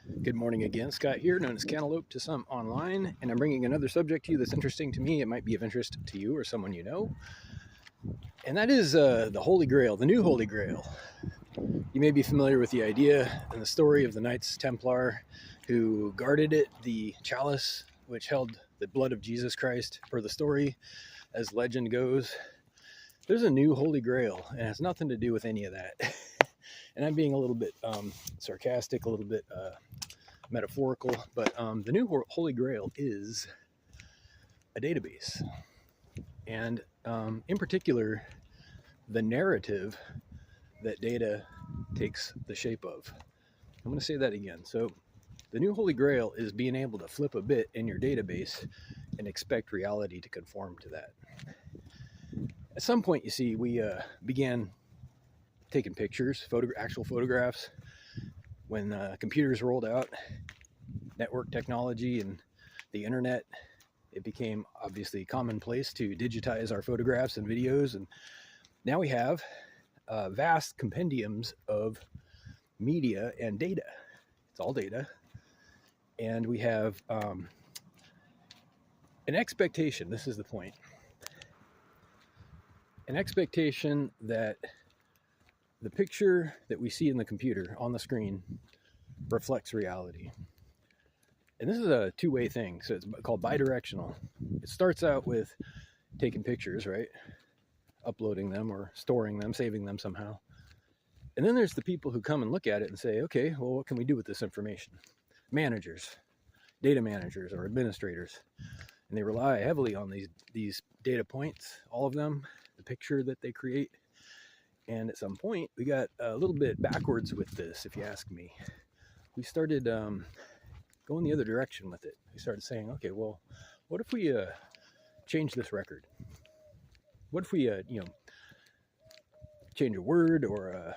Good morning again. Scott here, known as Cantaloupe to some online, and I'm bringing another subject to you that's interesting to me. It might be of interest to you or someone you know, and that is the Holy Grail, the new Holy Grail. You may be familiar with the idea and the story of the Knights Templar who guarded it, the chalice which held the blood of Jesus Christ. Per the story, as legend goes, there's a new Holy Grail, and it has nothing to do with any of that. And I'm being a little bit sarcastic, a little bit metaphorical, but the new Holy Grail is a database. And in particular, the narrative that data takes the shape of. I'm going to say that again. So the new Holy Grail is being able to flip a bit in your database and expect reality to conform to that. At some point, you see, we began taking pictures, actual photographs, when computers rolled out, network technology and the internet. It became obviously commonplace to digitize our photographs and videos, and now we have vast compendiums of media and data. It's all data, and we have an expectation. This is the point. An expectation that the picture that we see in the computer on the screen reflects reality. And this is a two-way thing, so it's called bidirectional. It starts out with taking pictures, right? Uploading them or storing them, saving them somehow. And then there's the people who come and look at it and say, okay, well, what can we do with this information? Managers, data managers or administrators. And they rely heavily on these data points, all of them, the picture that they create. And at some point, we got a little bit backwards with this, if you ask me. We started going the other direction with it. We started saying, okay, well, what if we change this record? What if we, change a word or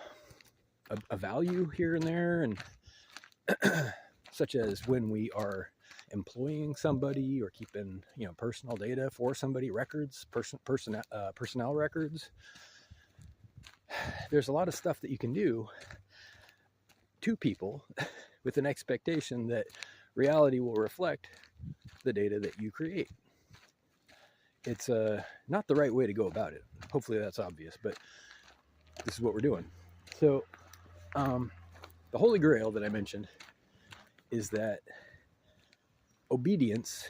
a value here and there, and such as when we are employing somebody or keeping, personal data for somebody, records, personnel records. There's a lot of stuff that you can do to people with an expectation that reality will reflect the data that you create. It's not the right way to go about it. Hopefully that's obvious, but this is what we're doing. So the Holy Grail that I mentioned is that obedience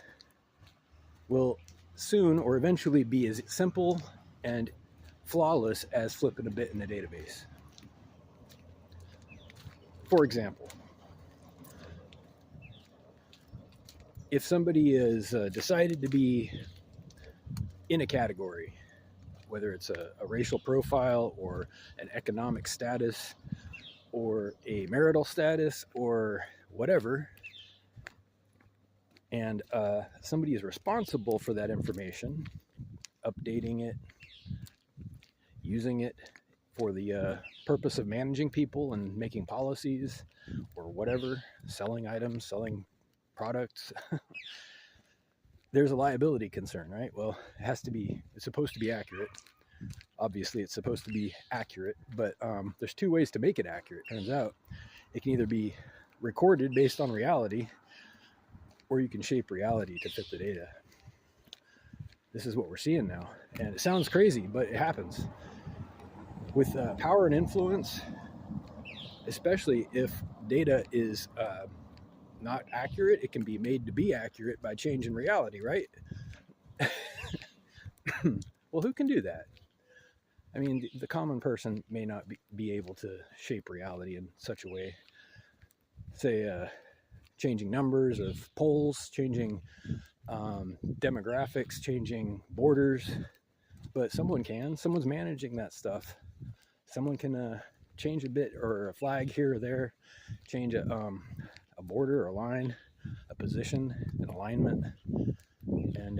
will soon or eventually be as simple and flawless as flipping a bit in a database. For example, if somebody is decided to be in a category, whether it's a racial profile or an economic status or a marital status or whatever, and somebody is responsible for that information, updating it, using it for the purpose of managing people and making policies or whatever, selling items, selling products, there's a liability concern, right? Well, it's supposed to be accurate. Obviously, it's supposed to be accurate, but there's two ways to make it accurate. Turns out it can either be recorded based on reality, or you can shape reality to fit the data. This is what we're seeing now. And it sounds crazy, but it happens. With power and influence, especially if data is not accurate, it can be made to be accurate by changing reality, right? Well, who can do that? I mean, the common person may not be able to shape reality in such a way. Say, changing numbers of polls, changing demographics, changing borders. But someone can. Someone's managing that stuff. Someone can change a bit or a flag here or there, change a border or a line, a position, an alignment, and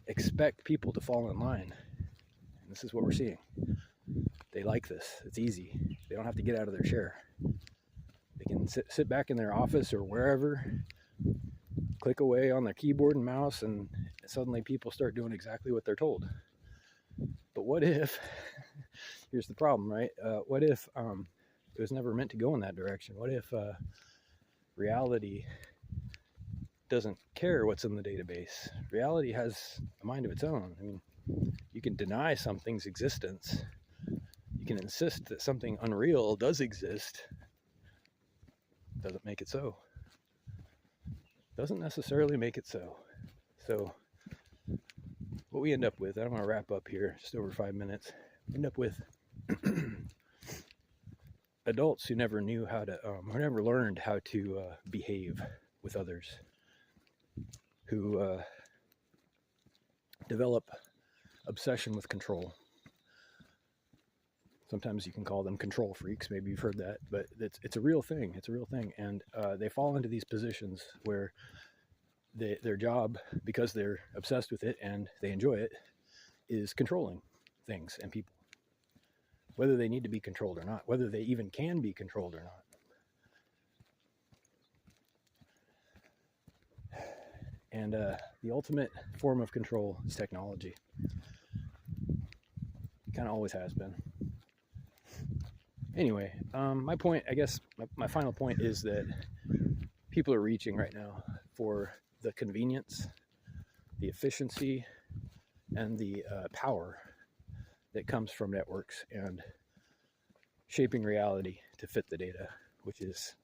expect people to fall in line. And this is what we're seeing. They like this. It's easy. They don't have to get out of their chair. They can sit back in their office or wherever, click away on their keyboard and mouse, and suddenly people start doing exactly what they're told. But what if, here's the problem, right? What if it was never meant to go in that direction? What if reality doesn't care what's in the database? Reality has a mind of its own. I mean, you can deny something's existence. You can insist that something unreal does exist. Doesn't make it so. Doesn't necessarily make it so. So what we end up with, I don't want to wrap up here, just over 5 minutes. We end up with adults who never knew how to, who never learned how to behave with others, who develop obsession with control. Sometimes you can call them control freaks. Maybe you've heard that, but it's a real thing. It's a real thing. And they fall into these positions where their job, because they're obsessed with it and they enjoy it, is controlling things and people, whether they need to be controlled or not, whether they even can be controlled or not. And the ultimate form of control is technology. Kind of always has been. Anyway, my point, I guess, my final point is that people are reaching right now for the convenience, the efficiency, and the power that comes from networks and shaping reality to fit the data, which is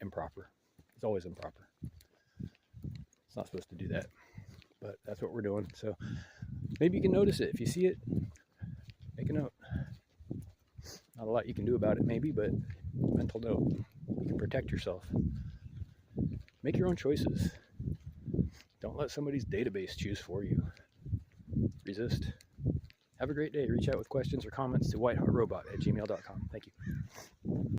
improper. It's always improper. It's not supposed to do that, but that's what we're doing. So maybe you can notice it. If you see it, make a note. Not a lot you can do about it, maybe, but mental note. You can protect yourself. Make your own choices. Don't let somebody's database choose for you. Resist. Have a great day. Reach out with questions or comments to whiteheartrobot@gmail.com. Thank you.